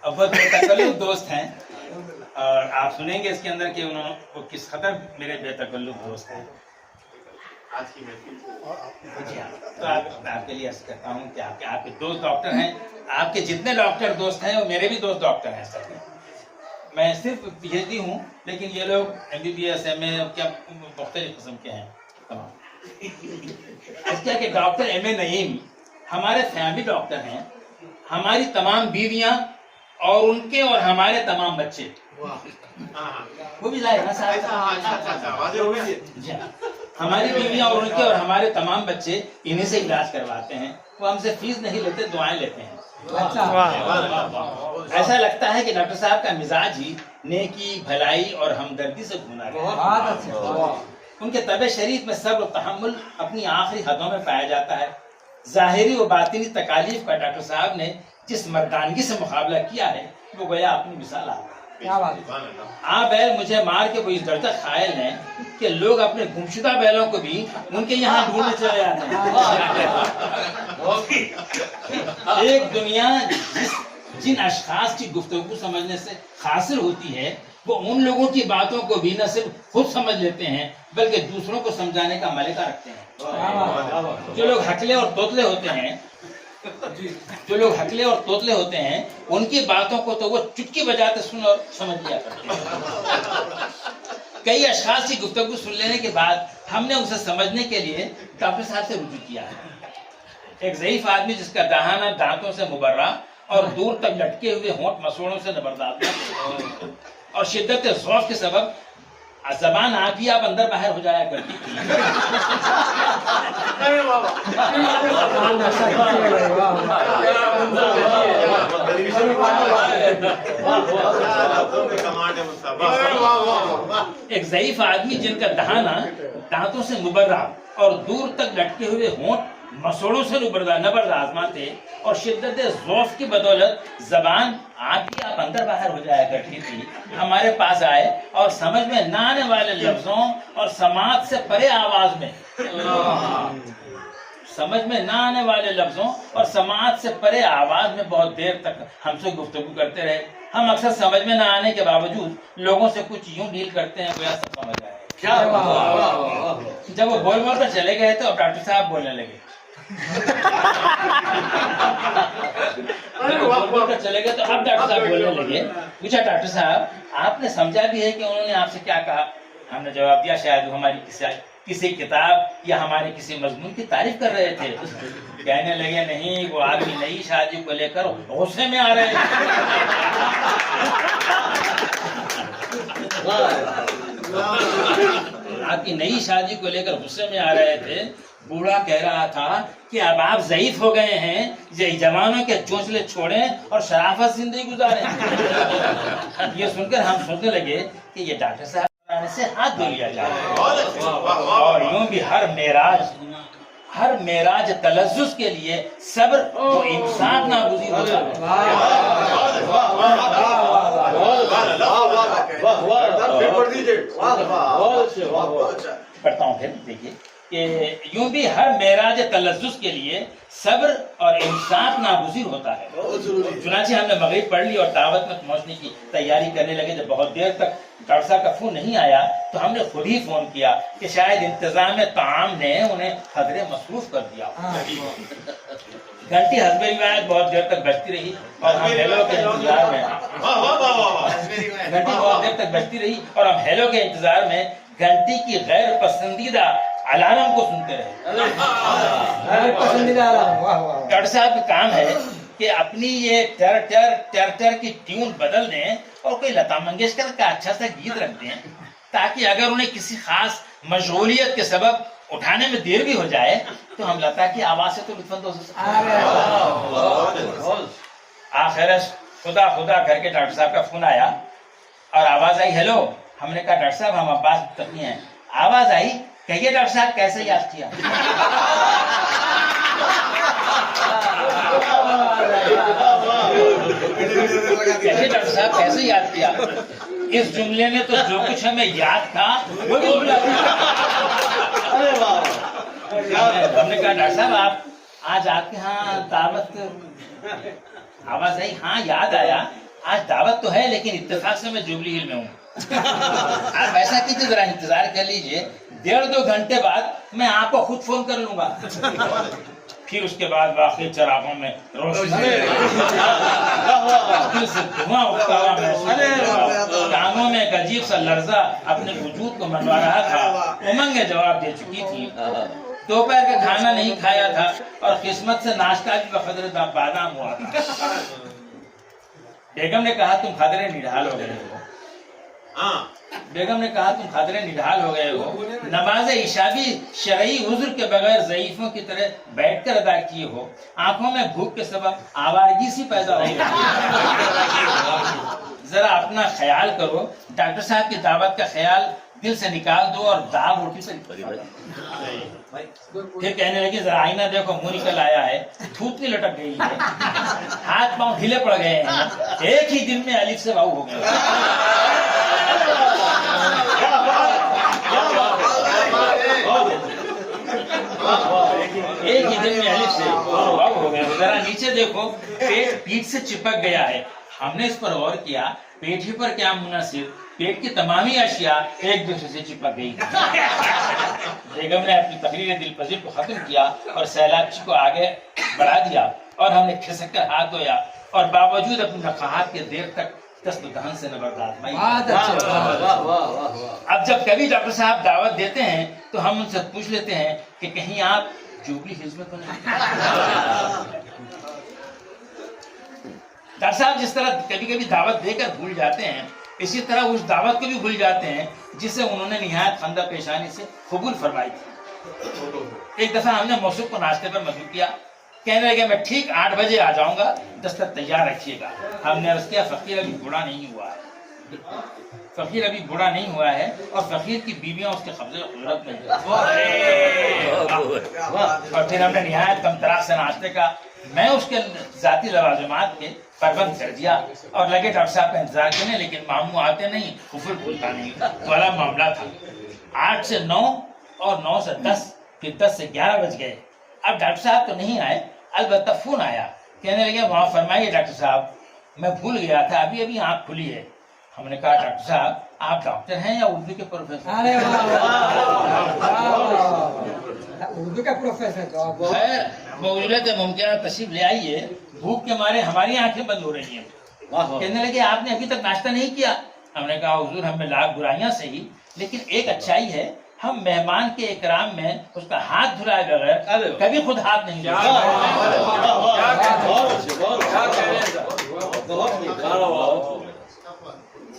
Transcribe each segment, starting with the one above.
अब वो बेतकल्लुफ दोस्त हैं और आप सुनेंगे इसके अंदर कि उन्होंने वो किस कदर मेरे बेतकल्लुफ दोस्त हैं। आज की महफिल तो आपके लिए अर्ज करता हूँ कि आपके दोस्त डॉक्टर हैं, आपके जितने डॉक्टर दोस्त हैं वो मेरे भी दोस्त डॉक्टर हैं सर। मैं सिर्फ पीएचडी हूँ, लेकिन ये लोग MBBS MA क्या मुख्तलिफ किस्म के हैं तमाम। इसलिए कि डॉक्टर MA नईम हमारे फैमिली डॉक्टर हैं, हमारी तमाम बीवियां और उनके और हमारे तमाम बच्चे। वो भी लाए ना साहब, हमारी बीवियां और उनके और हमारे तमाम बच्चे इन्हीं से इलाज करवाते हैं। वो हमसे फीस नहीं लेते, दुआएं लेते हैं। ऐसा लगता है कि डॉक्टर साहब का मिजाज ही नेकी, भलाई और हमदर्दी से भुना है। उनके तबे शरीफ में सब्र और तहम्मुल अपनी आखिरी हदों में पाया जाता है। जाहिरी और बातिनी तकालीफ का डॉक्टर साहब ने जिस मर्दानगी से मुकाबला किया है वो गोया अपनी मिसाल आ। बैल मुझे मार के वो इस दर्जा कायल हैं कि लोग अपने गुमशुदा बैलों को भी उनके यहाँ ढूंढने चले जाते हैं। एक दुनिया जिन अशखास की गुफ्तगू समझने से हासिल होती है, वो उन लोगों की बातों को भी न सिर्फ खुद समझ लेते हैं बल्कि दूसरों को समझाने का मलिका रखते हैं। जो लोग हकले और तोतले होते हैं, उनकी बातों को तो वो चुटकी बजाते सुन और समझ लिया करते हैं। कई अशखास की गुफ्तगू सुन लेने के बाद हमने उसे समझने के लिए डॉक्टर साहब से रुजू किया है। एक ज़ईफ आदमी जिसका दहाना दांतों से मुबर्रा और दूर तक लटके हुए होंठ मसूड़ों से नबरदार और शिद्दत ज़ौफ़ के सबब ज़बान आती आप अंदर बाहर हो जाया करती थी। एक ज़ईफ आदमी जिनका दहाना दांतों से मुबर्रा और दूर तक लटके हुए होंठ मसूड़ों से नबरदार थे और शिद्दत ज़ौफ़ की बदौलत ज़बान आती आप अंदर बाहर हो जाया करती थी, हमारे पास आए और समझ में न आने वाले लफ्जों और समात से परे आवाज में बहुत देर तक हमसे गुफ्तगू करते रहे। हम अक्सर समझ में न आने के बावजूद लोगों से कुछ यूं डील करते हैं गोया सब समझ आए। जब वो बोल कर चले गए तो अब डॉक्टर साहब बोलने लगे। चले गए तो अब डॉक्टर साहब बोलने लगे। पूछा डॉक्टर साहब आपने समझा भी है कि उन्होंने आपसे क्या कहा? हमने जवाब दिया शायद वो हमारी किसी किताब या हमारे किसी मजमून की तारीफ कर रहे थे। कहने लगे नहीं, वो आदमी नई शादी को लेकर गुस्से में आ रहे थे। आपकी नई शादी को लेकर गुस्से में आ रहे थे। बूढ़ा कह रहा था कि अब आप ज़ईफ हो गए हैं, जवानों के चोंचले छोड़ें और शराफत जिंदगी गुजारें। ये सुनकर हम सोचने लगे कि ये डॉक्टर साहब से हाथ धो लिया जाए और यूं भी हर मेराज तलज़्ज़ुज़ के लिए सब्र वो इंसान नागुज़ीर होता है। पढ़ता हूँ फिर देखिए कि यूं भी हर मेराज तलज़्ज़ुज़ के लिए सब्र और इंसाफ नागुज़ीर होता है। चुनांचे हमने मगरिब पढ़ ली और दावत में पहुंचने की तैयारी करने लगे। जब बहुत देर तक डॉक्टर साहब का फोन नहीं आया तो हमने खुद ही फोन किया कि शायद इंतजाम ताम ने उन्हें हदरे मसरूफ कर दिया। घंटी हस्बे रिवायत बहुत देर तक बजती रही और हम हेलो के इंतजार में घंटी की गैर पसंदीदा अलार्म को सुनते रहे। डॉक्टर साहब का काम है कि अपनी ये टर की ट्यून बदल दें और कोई लता मंगेशकर का अच्छा सा गीत रख दें ताकि अगर उन्हें किसी खास मशगूलियत के सबब उठाने में देर भी हो जाए तो हम लता की आवाज से तो लुत्फानंदोज़ हो सकते। आखिर खुदा करके डॉक्टर साहब का फोन आया और आवाज आई हेलो। हमने कहा डॉक्टर साहब हम अब्बास तकी हैं। आवाज आई कहिए डॉक्टर साहब कैसे याद किया? कहिए डॉक्टर साहब कैसे याद किया? इस जुमले ने तो जो कुछ हमें याद था वो भी भुला दिया। हमने कहा डॉक्टर साहब आप आज आपके यहाँ दावत आवाज आई, हाँ याद आया, आज दावत तो है लेकिन इत्तेफाक से मैं जुबली हिल में हूँ। आप ऐसा कीजिए, जरा इंतजार कर लीजिए, 1.5-2 घंटे बाद मैं आपको खुद फोन कर लूंगा। फिर उसके बाद वाकई चरागों में रोशनी, दिल से धुआं उठता हुआ महसूस, टांगों में एक अजीब सा लर्जा अपने वजूद को मनवा रहा था। उमंग जवाब दे चुकी थी, दोपहर का खाना नहीं खाया था और किस्मत से नाश्ता भी बखदर बादाम हुआ था। बेगम ने कहा तुम खदरे निढाल हो गए हो। बेगम ने कहा तुम खदरे निढाल हो गए हो, नमाज इशा भी शरई उज़्र के बगैर ज़ईफों की तरह बैठकर अदा किए हो, आंखों में भूख के सबब आवारगी सी पैदा हो गई। जरा अपना ख्याल करो, डॉक्टर साहब की दावत का ख्याल दिल से निकाल दो और दाल रोटी से फिर कहने लगी जरा आईना देखो, मुंह निकल आया है, थूथनी लटक गई है, हाथ पांव ढीले पड़ गए हैं, एक ही दिन में अलिफ से वाऊ हो गए। एक ही दिन में अलिफ से वाऊ हो गए। जरा नीचे देखो, पेट पीठ से चिपक गया है। हमने इस पर गौर किया, पेट ही पर क्या मुनासिब, पेट की तमामी अशिया एक दूसरे से चिपक गई। बेगम ने अपनी तकरीर दिल पजीर को खत्म किया और सैलाबची को आगे बढ़ा दिया और हमने खिसक कर हाथ धोया और बावजूद अपनी नखाहत के देर तक दस्त दहन से न बर्दाश्त। अब जब कभी डॉक्टर साहब दावत देते हैं तो हम उनसे पूछ लेते हैं कि कहीं आप जुबली हिल्स में तो नहीं। डॉक्टर साहब जिस तरह कभी कभी दावत देकर भूल जाते हैं, इसी तरह उस दावत को भी भूल जाते हैं जिसे उन्होंने निहायत खंदा पेशानी से कबूल फरमाई थी। एक दफा हमने मौसूफ को नाश्ते पर मजबूर किया, कहने लगे मैं ठीक 8 बजे आ जाऊंगा, दस्तक तैयार रखिएगा। हमने अर्ज किया फकीर अभी बूढ़ा नहीं हुआ है, फकीर अभी बूढ़ा नहीं हुआ है और फकीर की बीवियां उसके कब्जे कुदरत में हैं। और फिर हमने निहायत कम तराक से नाश्ते का मैं उसके जाती लवाजमात के प्रबंध कर दिया और लगे डॉक्टर साहब का इंतजार करने, लेकिन मामू आते नहीं, कुफर भूलता नहीं, वाला मामला था। 8 से 9 और 9 से 10, फिर 10 से 11 बज गए। अब डॉक्टर साहब तो नहीं आए, अलबत्ता फोन आया, कहने लगे वहाँ फरमाइए डॉक्टर साहब, मैं भूल गया था, अभी अभी आँख खुली है। हमने कहा डॉक्टर साहब आप डॉक्टर हैं या उर्दू के प्रोफेसर? अरे उर्दू का प्रोफेसर मौजूद मुमकिन तशरीफ ले आइए, भूख के मारे हमारी आंखें बंद हो रही हैं। कहने लगे आपने अभी तक नाश्ता नहीं किया। हमने कहा हुजूर हमें लाख बुराइयां सही, लेकिन एक अच्छाई है, हम मेहमान के इकराम में उसका हाथ धुलाए बगैर कभी खुद हाथ नहीं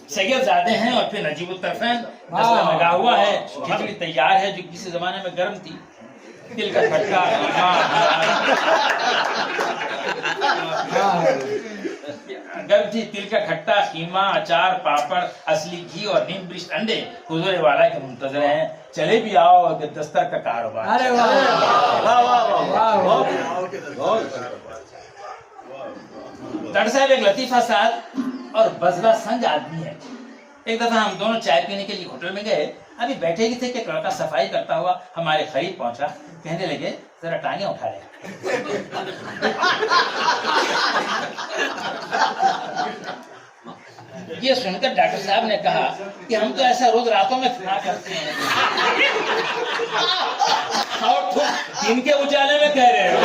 सैयदजादे हैं और फिर नजीबुत्तरफैन लगा हुआ है, खिचड़ी तैयार है जो किसी जमाने में गर्म थी, तिल का खट्टा गर्म थी, तिल का खट्टा, खीमा, अचार, पापड़, असली घी और नीम बिरिश्त अंडे हुजूर वाला के मुंतजर हैं। चले भी आओ कि दस्तर का कारोबार। अरे डॉक्टर साहब एक लतीफा साहब और बजरा संग आदमी है। एक दफा हम दोनों चाय पीने के लिए होटल में गए, अभी बैठे ही थे कि लड़का सफाई करता हुआ हमारे करीब पहुंचा, कहने लगे जरा टांगे उठा ले। ये सुनकर डॉक्टर साहब ने कहा कि हम तो ऐसा रोज रातों में फिरा करते हैं और तुम दिन के उजाले में कह रहे हो।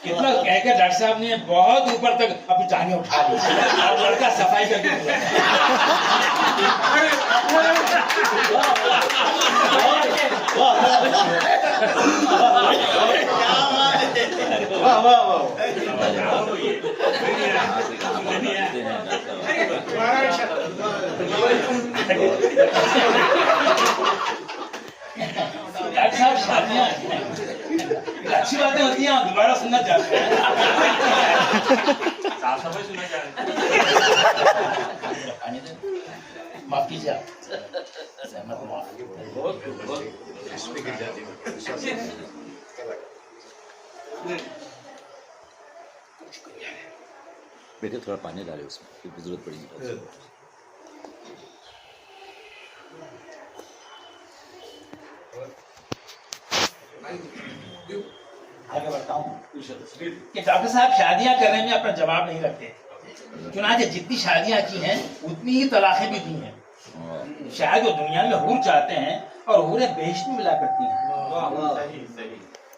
कितना कहकर डॉक्टर साहब ने बहुत ऊपर तक अपनी टांगे उठा ली और लड़का सफाई करके डॉक्टर साहब शादियां अच्छी बातें होती हैं, दोबारा सुनना चाहते हैं। साफ सफाई सुनना चाहते हैं। माफ कीजिए आप, सहमत बेटे थोड़ा पानी डाले उसमें, क्योंकि जरूरत पड़ेगी। वाह आगे बढ़ता हूँ कि डॉक्टर साहब शादियां करने में अपना जवाब नहीं रखते। चुनाचे जितनी शादियां की हैं उतनी ही तलाकें भी दी हैं। शायद वो दुनिया में हूर चाहते हैं और हूरें बेहिश्त में मिला करती हैं। सही सही।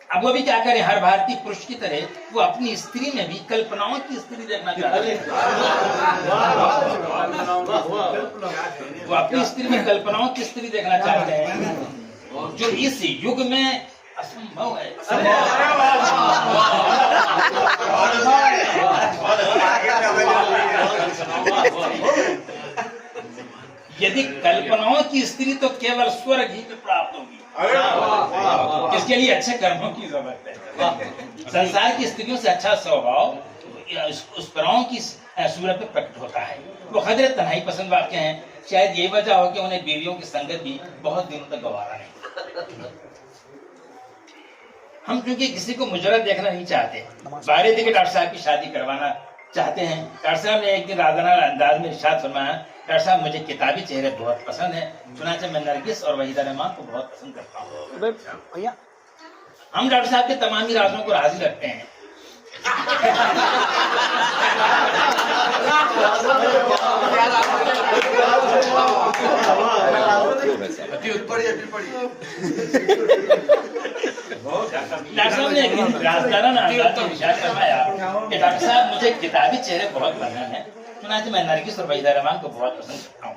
अब वो भी क्या करें, हर भारतीय पुरुष की तरह वो अपनी स्त्री में भी कल्पनाओं की स्त्री देखना चाहते हैं। वो अपनी स्त्री में कल्पनाओं की स्त्री देखना चाहते हैं जो इस युग में असंभव है। यदि कल्पनाओं की स्त्री तो केवल स्वर्ग ही में प्राप्त होगी। इसके लिए अच्छे कर्मों की जरूरत है। संसार की स्त्रियों से अच्छा स्वभाव उस पराओं की सूरत में प्रकट होता है। वो खदर तन्हाई पसंद वाक्य हैं। शायद ये वजह हो कि उन्हें बीवियों की संगत भी बहुत दिनों तक गवारा नहीं। हम क्योंकि किसी को मुजरद देखना नहीं चाहते, बारे के डॉक्टर साहब की शादी करवाना चाहते हैं। डॉक्टर साहब ने एक दिन राजाना अंदाज में इरशाद फरमाया, डॉक्टर साहब मुझे किताबी चेहरे बहुत पसंद है, चुनाचे मैं नरगिस और वहीदा रहमान को बहुत पसंद करता हूँ। हम डॉक्टर साहब के तमामी राजों को राजी रखते हैं। डॉक्टर साहब ने एक दिन राजदाराना अंदाज में इरशाद फरमाया कि डॉक्टर साहब मुझे किताबी चेहरे बहुत पसंद है, चुनाचे मैं नरगिस और वहीदा रहमान को बहुत पसंद करता हूँ।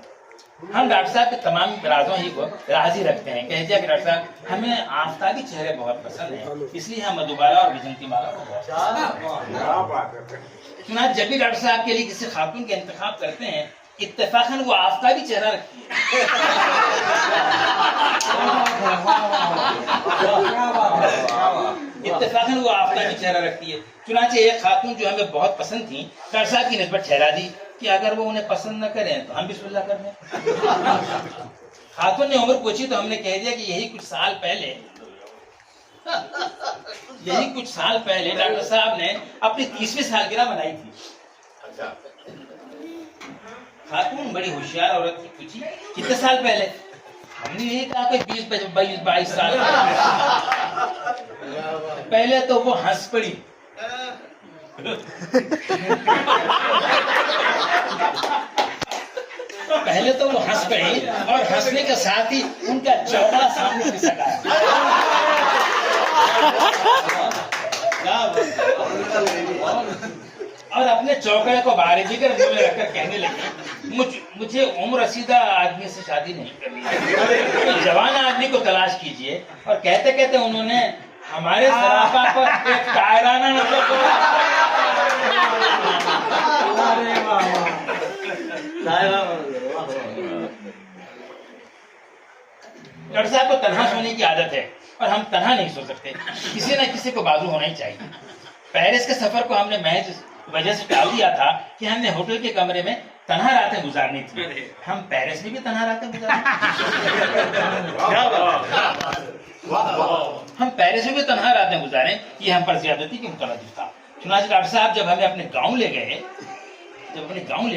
हम डॉक्टर साहब के तमाम राजों ही को राजी रखते हैं। कह दिया कि डॉक्टर साहब हमें आफताबी चेहरे बहुत पसंद है, इसलिए हम मधुबाला और विजंतीमाला को बहुत चुनाच जब भी डॉक्टर साहब के लिए किसी खातून का इंतखाब करते हैं, इत्तेफाकन वो आफताबी चेहरा रखती है। इत्तेफाकन वो आफताबी चेहरा रखती है। चुनाचे एक खातून जो हमें बहुत पसंद थी, डॉक्टर साहब की निस्बत ठहरा दी कि अगर वो उन्हें पसंद न करें तो हम बिस्मिल्लाह कर दें। खातून ने उम्र पूछी तो हमने कह दिया कि यही कुछ साल पहले डॉक्टर साहब ने अपनी 30वीं सालगिरह मनाई थी। खातून बड़ी होशियार औरत थी, पूछी कितने साल पहले? हमने यही कहा कि 20-22 साल पहले। तो वो हंस पड़ी। पहले तो वो हंस पड़ी और हंसने के साथ ही उनका चौड़ा सामने खिसक आया। और अपने चौकड़े को बारीकी कर मुंह में रखकर कहने लगी, मुझे उम्र रसीदा आदमी से शादी नहीं करनी है, तो जवान आदमी को तलाश कीजिए। और कहते कहते उन्होंने हमारे सरापा पर एक कायराना नजर डॉक्टर साहब को तन्हा सोने की आदत है और हम तन्हा नहीं सो सकते, किसी न किसी को बाजू होना ही चाहिए। पेरिस के सफर को हमने महज वजह से टाल दिया था कि हमने होटल के कमरे में तन्हा रातें गुजारनी थी। हम पेरिस में भी तन्हा रातें गुजारें, ये हम पर ज्यादती की मुतरद्दिद था। चुनांचे डॉक्टर साहब जब हमें अपने गांव ले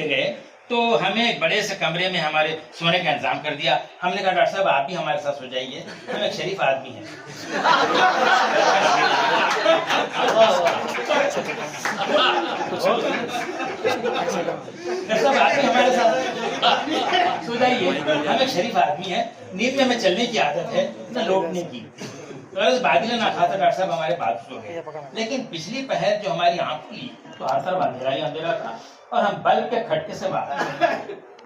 गए तो हमें एक बड़े से कमरे में हमारे सोने का इंतजाम कर दिया। हमने कहा डॉक्टर साहब आप भी हमारे साथ सो जाइए, हम एक शरीफ आदमी हैं। डॉक्टर साहब आप भी हमारे साथ सो जाइए, हम एक शरीफ आदमी हैं, नींद में हमें चलने की आदत है न लौटने की। बादल ना खाता डॉक्टर साहब हमारे बात सो गए। लेकिन पिछली पहर जो हमारी आंख खुली तो हर तरफ अंधेरा ही अंधेरा था और हम बल्ब के खटके से बाहर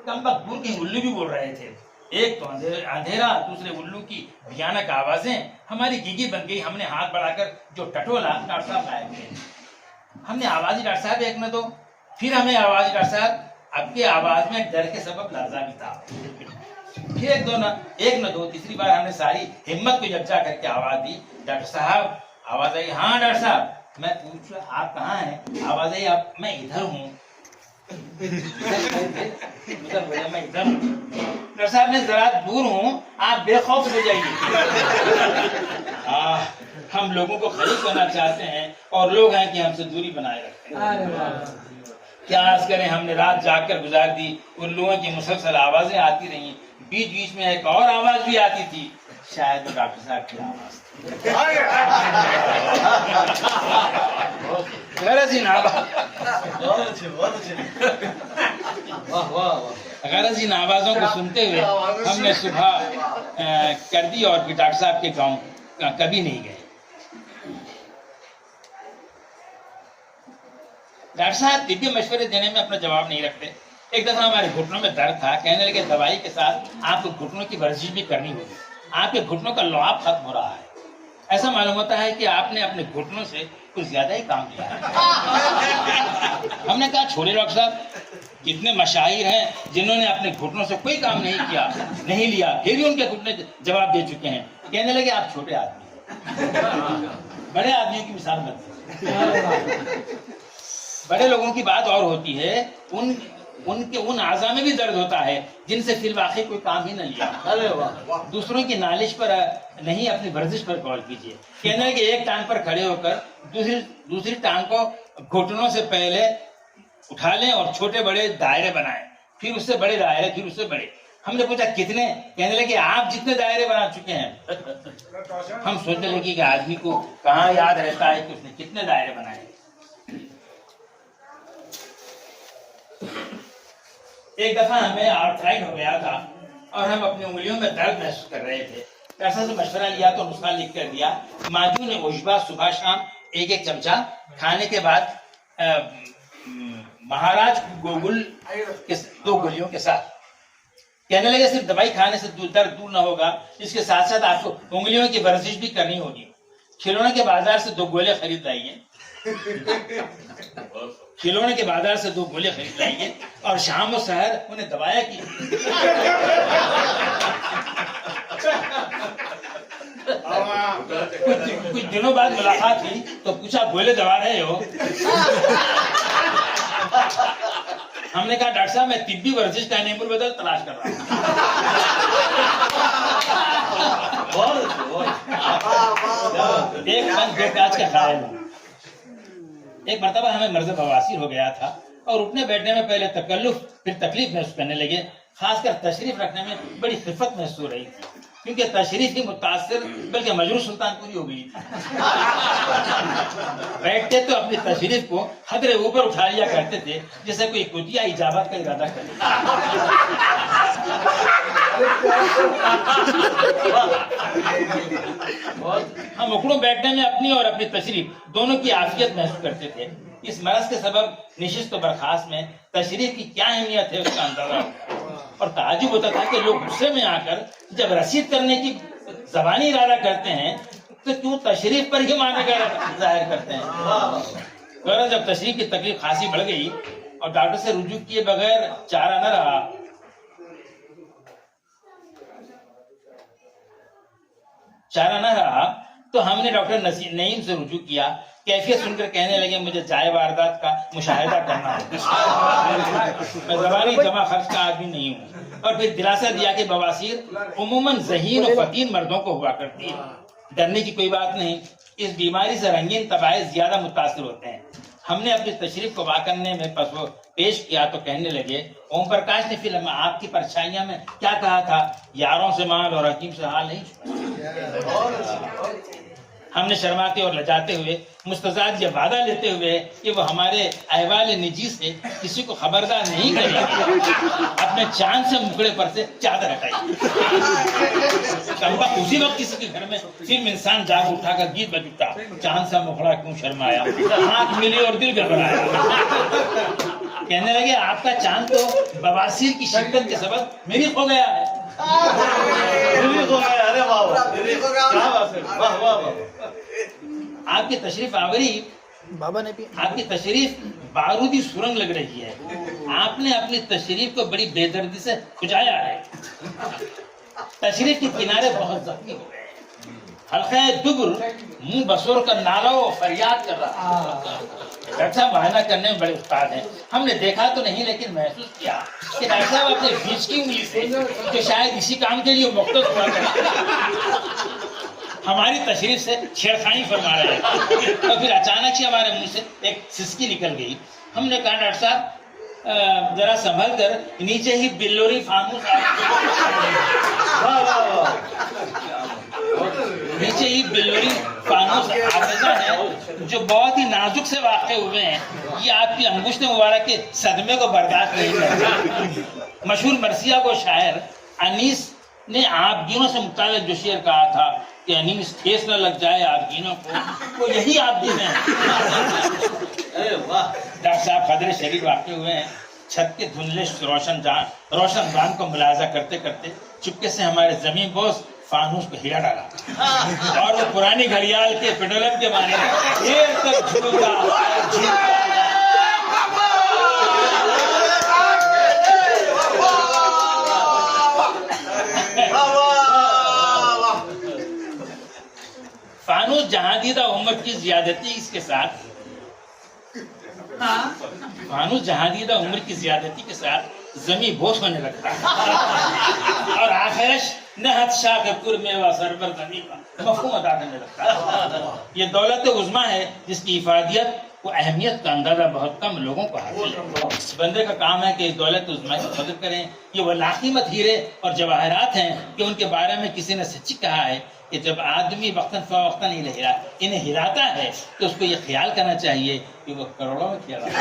कम वक्त दूर के उल्लू भी बोल रहे थे। एक तो अंधेरा, दूसरे उल्लू की भयानक आवाजें हमारी गीगी बन गई। हमने हाथ बढ़ाकर जो टटोला, डॉक्टर साहब गायब थे। हमने आवाज ही डॉक्टर साहब एक न दो, फिर हमें आवाज डॉक्टर साहब, आपकी आवाज में डर के सबब लर्जा भी था। फिर एक न दो, तीसरी बार हमने सारी हिम्मत को यकजा करके आवाज दी, डॉक्टर साहब। आवाज आई, हाँ डॉक्टर साहब। मैं पूछ रहा आप कहाँ हैं? आवाज आई, आप मैं इधर हूँ। मैं इधर हूँ डॉक्टर साहब, मैं जरा दूर हूँ, आप बेखौफ हो जाइए। हम लोगों को खरीद करना चाहते हैं और लोग हैं कि हमसे दूरी बनाए रखते हैं। क्या अर्ज करें, हमने रात जागकर गुजार दी। उल्लुओं की मुसलसल आवाजें आती रहीं, बीच बीच में एक और आवाज भी आती थी, शायद डॉक्टर साहब की आवाज थी। गरज ही नाबा बहुत अच्छे, बहुत अच्छे। वाह वाह वाह। गरज इन आवाजों को सुनते हुए हमने सुबह कर दी और फिर डॉक्टर साहब के गांव कभी नहीं गए। डॉक्टर साहब दिव्य मशवरे देने में अपना जवाब नहीं रखते। एक दफा हमारे घुटनों में दर्द था, कहने लगे दवाई के साथ आपको घुटनों की वर्जिश भी करनी होगी, आपके घुटनों का लुआब खत्म हो रहा है। ऐसा मालूम होता है कि आपने अपने घुटनों से कुछ ज्यादा ही काम किया है। हमने कहा छोड़े डॉक्टर साहब, कितने मशाहिर हैं जिन्होंने अपने घुटनों से कोई काम नहीं किया, नहीं लिया, फिर भी उनके घुटने जवाब दे चुके हैं। कहने लगे आप छोटे आदमी हैं, बड़े आदमियों की मिसाल मत दीजिए। बड़े लोगों की बात और होती है, उनके उन आज़ा में भी दर्द होता है जिनसे फिर वाकई कोई काम ही न लिया। अरे वाह। दूसरों की नालिश पर नहीं, अपनी वर्जिश पर गौर कीजिए। कहने लगे एक टांग पर खड़े होकर दूसरी टांग को घुटनों से पहले उठा लें और छोटे बड़े दायरे बनाएं, फिर उससे बड़े दायरे, फिर उससे बड़े। हमने पूछा कितने? कहने लगे आप जितने दायरे बना चुके हैं। हम सोचने लगे कि आदमी को कहाँ याद रहता है कि उसने कितने दायरे बनाए। एक दफा हमें आर्थराइड हो गया था और हम अपनी उंगलियों में दर्द महसूस कर रहे थे। ऐसा से मशवरा लिया तो नुस्खा लिख कर दिया। माजू ने उशबा सुबह शाम एक एक चमचा खाने के बाद महाराज गोगुल के 2 गोलियों के साथ। कहने लगे सिर्फ दवाई खाने से दर्द दूर न होगा, इसके साथ साथ आपको उंगलियों की वर्जिश भी करनी होगी। खिलौने के बाजार से 2 गोले खरीद लाइए, खिलौने के बाजार से 2 गोले खरीद लाइए और शाम और सहर उन्हें दबाया की। कुछ दिनों बाद मुलाकात हुई तो पूछा गोले दबा रहे हो? हमने कहा डॉक्टर साहब मैं तिब्बी वर्जिश का नेमुल बदल तलाश कर रहा हूँ। एक मन 2 काज का ख्याल है। एक मरतबा हमें मर्ज़ बवासीर हो गया था और उठने बैठने में पहले तकल्लुफ फिर तकलीफ महसूस करने लगे। खासकर तशरीफ रखने में बड़ी खिफत महसूस हो रही थी, क्योंकि तशरीफ ही मुतासिर बल्कि मजरूर सुल्तानपुरी हो गई थी। बैठते तो अपनी तशरीफ को हदरे ऊपर उठा लिया करते थे जैसे कोई कुतिया इजाबत का इरादा करे। हम उखड़ों बैठने में अपनी और अपनी तशरीफ दोनों की आफियत महसूस करते थे। इस मरज के सबब निशिस्त और बर्खास्त में तशरीफ की क्या अहमियत है उसका अंदाजा होता और ताजुब होता था कि लोग गुस्से में आकर जब रसीद करने की ज़बानी इरादा करते हैं तो क्यों तशरीफ पर ही माने का जाहिर करते हैं। जब तशरीफ की तकलीफ खासी बढ़ गई और डॉक्टर से रुजू किए बगैर चारा न रहा तो हमने डॉक्टर नईम से रुजू किया। कैफियत सुनकर कहने लगे मुझे जाए वारदात का मुशाहिदा करना है। मैं ज़बानी जमा खर्च का आदमी नहीं हूँ। और फिर दिलासा दिया कि बवासीर उमूमन ज़हीन और फतीन मर्दों को हुआ करती है, डरने की कोई बात नहीं। इस बीमारी से रंगीन तबाहे ज्यादा मुतासिर होते हैं। हमने अपनी तशरीफ को वाक़ करने में पेश किया तो कहने लगे ओम प्रकाश ने फिल्म आपकी परछाइयां में क्या कहा था, यारों से माल और हकीम से हाल नहीं छुपा। हमने शर्माते और लजाते हुए मुस्तज़ाद ये वादा लेते हुए कि वो हमारे अहवाल निजी से किसी को खबरदार नहीं करेंगे, अपने चांद से मुखड़े पर से चादर हटाई। उसी वक्त किसी के घर में फिर इंसान जाग उठा कर गीत बज उठा, चांद सा मुखड़ा क्यों शर्माया, आंख मिली और दिल गड़बड़ाया। कहने लगे आपका चांद तो बवासीर की शिद्दत के सबब मेरी खो गया है। अरे वाह, क्या बात है, वाह वाह वाह। आपकी तशरीफ आवरी बाबा ने भी आपकी तशरीफ बारूदी सुरंग लग रही है। आपने अपनी तशरीफ को बड़ी बेदर्दी से खुजाया है। तशरीफ के किनारे बहुत जख्मी हो गए, हल्का दुब्र मुंह बसोर कर नारा और फरियाद कर रहा। डॉक्टर साहब बहाना करने में बड़े उस्ताद हैं। हमने देखा तो नहीं लेकिन महसूस किया कि डॉक्टर साहब अपने बीच की उंगली से जो शायद इसी काम के लिए मुख्तस हुआ करते हमारी तशरीफ से छेड़खानी फरमा रहे हैं। और फिर अचानक ही हमारे मुंह से एक सिसकी निकल गई। हमने कहा डॉक्टर साहब जरा संभल कर, नीचे ही बिल्लोरी फानूस नीचे ही बिल्लोरी फानूस हाफिजा है जो बहुत ही नाजुक से वाक़े हुए हैं, ये आपकी अंगुश्त मुबारक के सदमे को बर्दाश्त नहीं करते। मशहूर मरसिया को शायर अनीस ने आप गिनों से मुताल्लिक जो शेर कहा था कि अनीस ठेस न लग जाए आप गिनों को, वो यही आप गिने हैं। अरे वाह, डॉक्टर साहब खदरे शरीफ वाक़े हुए हैं। छत के धुंधले रोशन दान को मुलाजा करते करते चुपके से हमारे जमीन बोस फानूस को हिला डाला और वो पुरानी घड़ियाल के पेट्रोलियम के माने देर तक झूलता फानूस जहांदीदा उम्र की ज्यादती इसके साथ फानूस जहांदीदा उम्र की ज्यादती के साथ जमी बोस होने लगता है और आखिरश नहत शाकुर में व सरबर जमी का मफहूम अदा करने लगता है। ये दौलत उज़्मा है जिसकी इफादियत वो अहमियत का अंदाजा बहुत कम लोगों को हासिल है। बंदे का काम है कि इस दौलत उज़्मा की कदर करें। ये वो लाकीमत हीरे और जवाहरात हैं कि उनके बारे में किसी ने सच्ची कहा है कि जब आदमी वक्तन फ़वक्तन इन्हें हिलाता है तो उसको ये ख्याल करना चाहिए कि वो करोड़ों में खेल रहा है।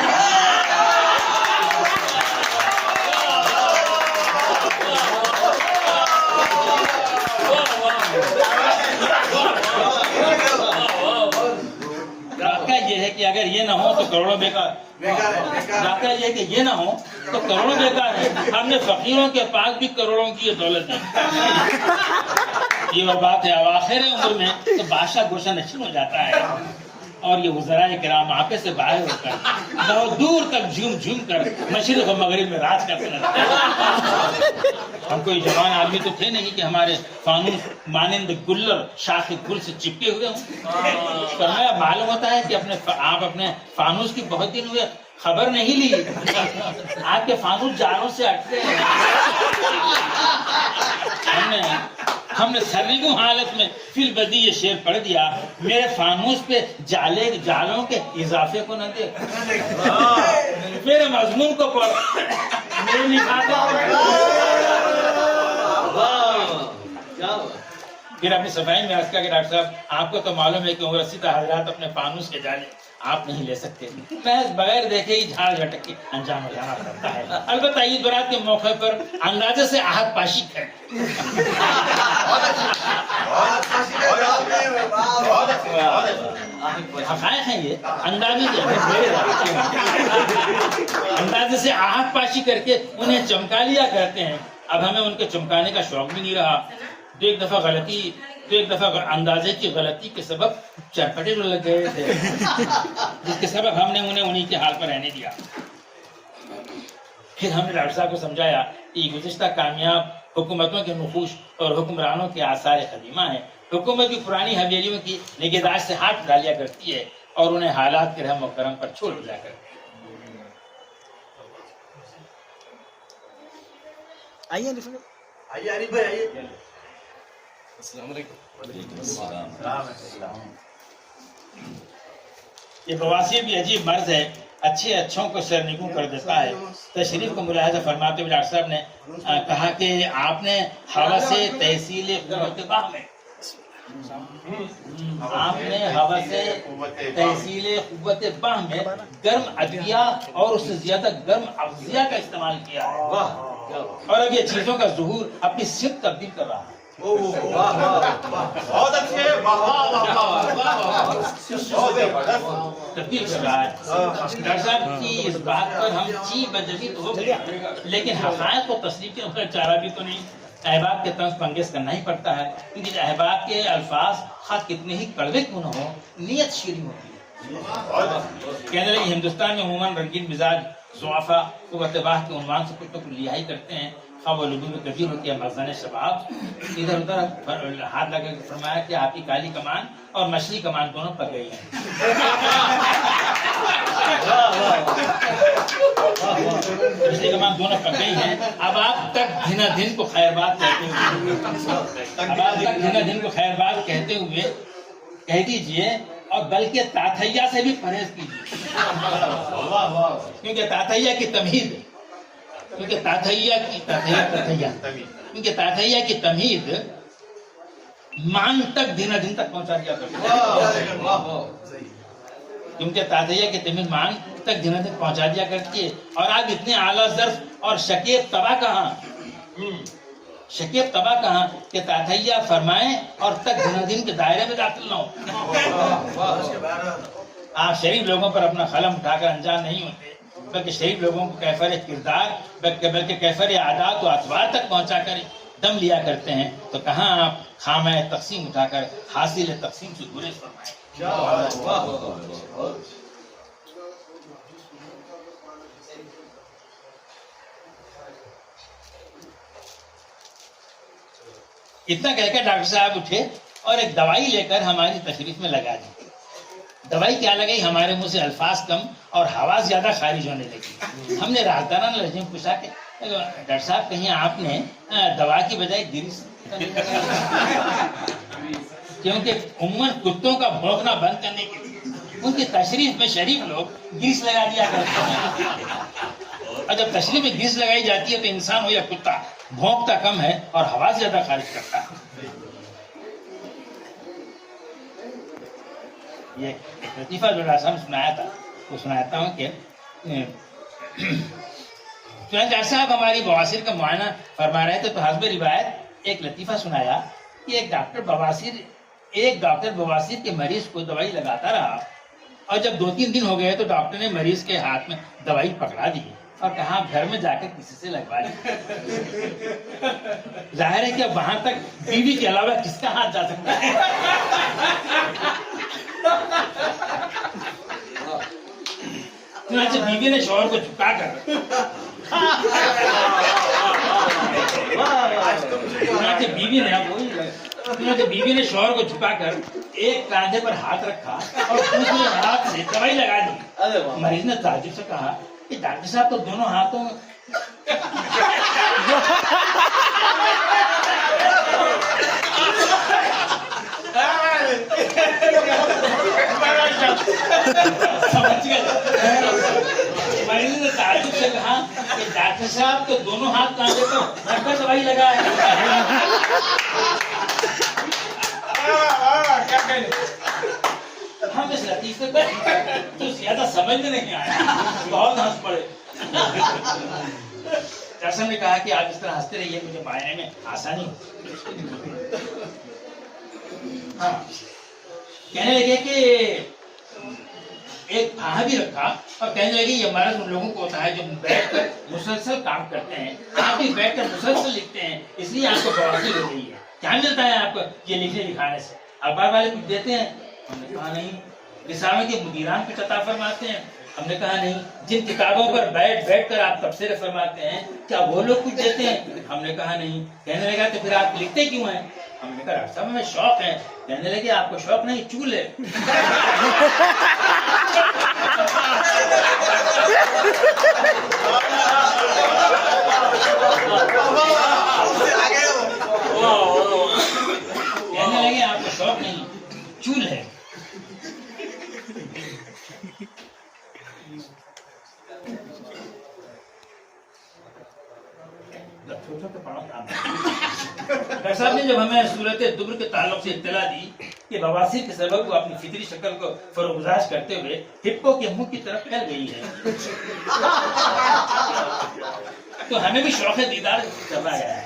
वाक़या ये है कि अगर ये ना हो तो करोड़ों बेकार। वाक़या ये है कि ये ना हो तो करोड़ों बेकार है। हमने फकीरों के पास भी करोड़ों की ये दौलत है। ये वो बात है, अब आखिर उम्र में तो बादशाह गोशा नशीन हो जाता है और ये वज़राए किराम आपे से बाहर होकर बहुत दूर तक झूम झूम कर मशरिक़ और मगरिब में राज करते रहते हैं। हम कोई जवान आदमी तो थे नहीं कि हमारे फानूस मानिंद गुल्लर शाख गुल से चिपके हुए हों। पर मैं मालूम होता है कि आप अपने फानूस की बहुत दिन हुए खबर नहीं ली। आपके फानूस जालों से अटके हमने सर्रिगू हालत में फिल बदी ये शेर पढ़ दिया, मेरे फानूस पे जालों के इजाफे को न दे, मेरे मजमून को पढ़, मेरे फिर अपनी सफाई में अर्ज किया कि डॉक्टर साहब आपको तो मालूम है कि उम्र रसीदा हजरात अपने फानूस के जाले आप नहीं ले सकते, महज बगैर देखे ही झाड़ झटक के अंजाम हो जाना पड़ता है। अलबत्ता ईद बरात के मौके पर अंदाजे से आहत पाशी करें। हकायक है ये, अंदाजे से आहत पाशी करके उन्हें चमका लिया करते हैं। अब हमें उनके चमकाने का शौक भी नहीं रहा। तो एक दफा अंदाजे की गलती के सबब चरपटे लग गए थे, जिसके सबब हमने उन्हें उन्हीं के हाल पर रहने दिया। फिर हमने डॉक्टर साहब को समझाया कि गुज़िश्ता कामयाब हुकूमतों के नुफूश और हुक्मरानों के आसार कदीमा है। हुकूमत भी पुरानी हवेलियों की निगहदाश्त से हाथ उठा लिया करती है और उन्हें हालात के रहम और करम पर छोड़ दिया करती है। आइए आरिफ भाई आइए। अस्सलाम वालेकुम। ये बवासीर भी अजीब मर्ज है, अच्छे अच्छों को सरनिगू कर देता है। तशरीफ को मुलाहिजा फरमाते हुए डॉक्टर साहब ने कहा कि आपने हवा से तहसील कुव्वत बाह में गर्म अदविया और उससे ज्यादा गर्म अग़ज़िया का इस्तेमाल किया है। और अब ये चीजों का ज़ुहूर अपनी सिर्फ तब्दील कर रहा है। बहुत अच्छे, तब्दील कर रहा है। डॉक्टर साहब की इस बात पर हम ची बजबी तो हो गए, लेकिन हक़ाइक़ को तस्लीम के उनका चारा भी तो नहीं। अहबाब के तंज पंगेज करना ही पड़ता है, क्योंकि अहबाब के अल्फाज खा कितने ही कड़वे क्यों न हो, नीयत शीरी होती है। कहने लगे हिंदुस्तान में अमूमन रंगीन मिजाज ज़ुआफ़ा क़ुव्वत-ए-बाह के उन्वान से कुछ तो कुछ लिहाई करते हैं। वो लुबूब कबीर होती है मज़ान शबाब। इधर उधर हाथ लगा के फरमाया कि आपकी काली कमान और मछली कमान दोनों पक गई हैं। मछली कमान दोनों पक गई हैं। अब आप तक धिना दिन को खैरबाद कहते हुए कह दीजिए और बल्कि ताथैया से भी परहेज कीजिए, क्योंकि ताथैया की तमहीद मांग तक दिन तक पहुंचा दिया करते वाह वाह सही क्योंकि तातैया की तमीज मांग तक दिन तक पहुंचा दिया करती है। और आप इतने आला ज़र्फ और शकीब तबाह कहाँ, शकीब तबाह कहाँ कि तातैया फरमाएं और तक दिन के दायरे में दाखिल ना हो। आप शरीफ लोगों पर अपना कलम उठाकर अनजान नहीं होते, बल्कि शरीफ लोगों को कैफर किरदार बल्कि कैफर आदात और अतवार तक पहुंचा कर दम लिया करते हैं। तो कहाँ आप खामा तकसीम उठाकर हासिल तकसीम से गुरेज फरमाएं। क्या वाह इतना कहकर डॉक्टर साहब उठे और एक दवाई लेकर हमारी तशरीफ में लगा दी। दवाई क्या लगाई, हमारे मुंह से अल्फाज कम और हवा ज्यादा खारिज होने लगी। हमने राहदाराना लहजे में पूछा कि डॉक्टर साहब कहीं आपने दवा की बजाय गिरिस क्योंकि उम्मन कुत्तों का भौंकना बंद करने के लिए उनकी तशरीफ में शरीफ लोग ग्रीस लगा दिया करते हैं। और जब तशरीफ में ग्रीस लगाई जाती है तो इंसान हो या कुत्ता भौंकता कम है और हवा ज्यादा खारिज करता है। ये एक लतीफा जो डॉक्टर साहब सुनाया था वो सुनाता हूँ कि डॉक्टर साहब हमारी बवासीर का मुआयना फरमा रहे थे तो हस्ब रिवायत एक लतीफा सुनाया कि एक डॉक्टर बवासीर के मरीज को दवाई लगाता रहा और जब 2-3 दिन हो गए तो डॉक्टर ने मरीज के हाथ में दवाई पकड़ा दी और कहा घर में जाकर किसी से लगवा ली। जाहिर है कि अब वहां तक बीवी के अलावा किसका हाथ जा सकता है। तो बीवी ने शौहर को झुकाकर बीवी ने शौहर को झुकाकर एक कांधे पर हाथ रखा और दूसरे हाथ से दवाई लगा दी। मरीज ने ताज्जुब से कहा कि डॉक्टर साहब तो दोनों हाथों समझ गए। मरीज ने ताज्जुब से कहा कि डॉक्टर साहब तो दोनों हाथ कांधे पर रखकर दवाई लगा है। हम इस लतीफे को तो ज्यादा समझ में नहीं आया, बहुत हंस पड़े। दर्शन ने कहा कि आप इस तरह हंसते रहिए, मुझे मायने में आसानी हो। हाँ, कहने लगे कि एक फाहा भी रखा और कहने लगे ये मर्ज उन लोगों को होता है जो बैठकर मुसलसल काम करते हैं। आप भी बैठकर मुसलसल लिखते हैं, इसलिए आपको बवासीर हो गई है। क्या मिलता है आपको ये लिखने लिखाने से? अखबार वाले कुछ देते हैं? हमने कहा नहीं। रिसालों के मुदीरान कुछ अता फरमाते हैं? हमने कहा नहीं। जिन किताबों पर बैठ कर आप तफसीर फरमाते हैं क्या वो लोग कुछ देते हैं? हमने कहा नहीं। कहने लगा तो फिर आप लिखते क्यों हैं? हमने कहा डॉक्टर साहब हमें शौक है। कहने लगे आपको शौक नहीं, चूल है। कहने लगे आपको शौक नहीं, चूल है। डॉक्टर साहब ने जब हमें सूरत दुब्र के ताल्लुक से इत्तला दी कि बवासीर के सबब को अपनी फितरी शक्ल को फरोगुजाश करते हुए हिप्पो के मुंह की तरफ फैल गई है, तो हमें भी शौक दीदार करना गया है।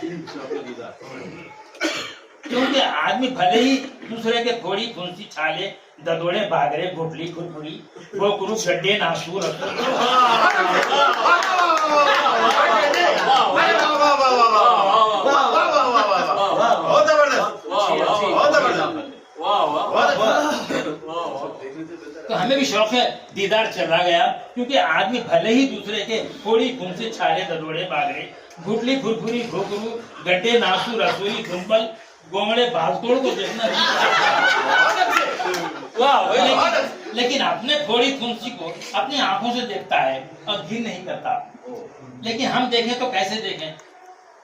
क्योंकि आदमी भले ही दूसरे के थोड़ी फुंसी छाले ददोड़े बागरे घुटली खुरपुरी वो कुरु गड्ढे नासूर तो हमें भी शौक है दीदार चला गया। क्योंकि आदमी भले ही दूसरे के थोड़ी फुंसी छाले ददोड़े बागरे घुटली खुरपुरी घोकुरु गड्ढे नासू रसोई गुम्बल गोमड़े भागतोड़ को देखना नहीं, लेकिन अपने थोड़ी फुंसी को अपनी आंखों से देखता है और घिर नहीं करता। लेकिन हम देखें तो कैसे देखें?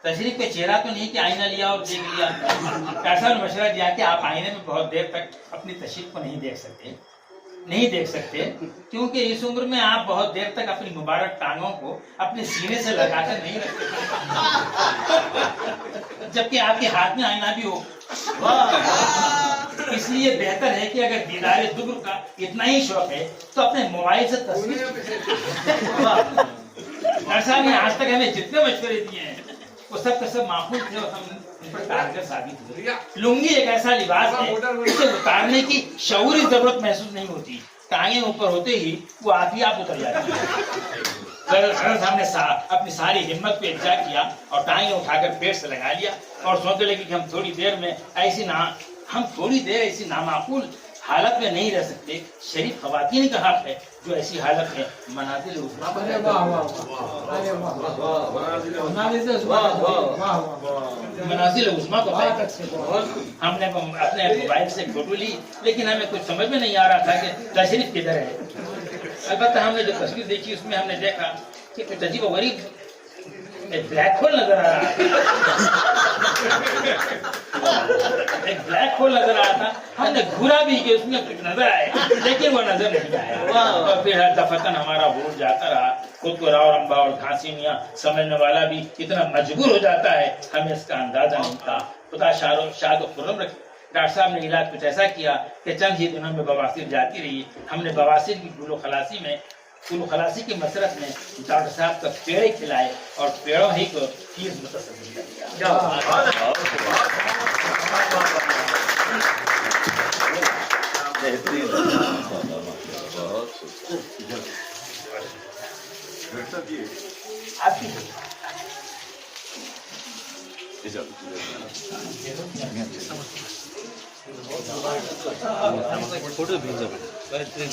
तशरीफ पे चेहरा तो नहीं कि आईना लिया और देख लिया। ऐसा मशवरा दिया कि आप आईने में बहुत देर तक अपनी तशरीफ को नहीं देख सकते, नहीं देख सकते, क्योंकि इस उम्र में आप बहुत देर तक अपनी मुबारक टांगों को अपने सीने से लगाकर नहीं रख सकते, जबकि आपके हाथ में आईना भी हो। इसलिए बेहतर है कि अगर दीदार दुब्र का इतना ही शौक है तो अपने मोबाइल से तस्वीर। डॉक्टर साहब ने आज तक हमें जितने मशवरे दिए हैं वो सब का सब माकूल थे और हम उन पर कारगर साबित हुए। लुंगी एक ऐसा लिबास है जिसे उतारने की शऊरी जरूरत महसूस नहीं होती, टांगे ऊपर होते ही वो आप उतर जाती है। हमने अपनी सारी हिम्मत पे इल्जा किया और टांगे उठाकर पेट से लगा लिया और सोचने लगे कि हम थोड़ी देर ऐसी नामाकूल हालत में नहीं रह सकते। शरीफ खवातीन का हक है जो ऐसी हालत में मनाजिल उज़्मा पर अरे वाह वाह वाह, अरे वाह मनाजिल उज़्मा को बहुत अच्छे, बहुत हमने अपने मोबाइल से फोटो ली, लेकिन हमें कुछ समझ में नहीं आ रहा था कि तशरीफ किधर है। अलबत्ता हमने जो तस्वीर देखी उसमें हमने देखा कि कुछ अजीब व गरीब एक ब्लैक होल नजर आ रहा था। एक ब्लैक होल नजर आ रहा था। हमने घूरा भी कि उसमें कुछ नजर आए, लेकिन वो नजर नहीं आया। और फिर हर दफतन हमारा वोट जाता रहा। खुद को राव रंबा और खांसी मियाँ समझने वाला भी इतना मजबूर हो जाता है, हमें इसका अंदाजा नहीं था। खुदा शाद खुर्रम रखे। डॉक्टर साहब ने इलाज कुछ ऐसा किया कि चंद ही दिनों में बवासीर जाती रही। हमने बवासीर की कुल्लो खलासी की मसरत में डॉक्टर साहब का पेड़ खिलाए और पेड़ों ही को फीस मुतसद्दिक कर दिया। आपकी फोटो भेजा अच्छा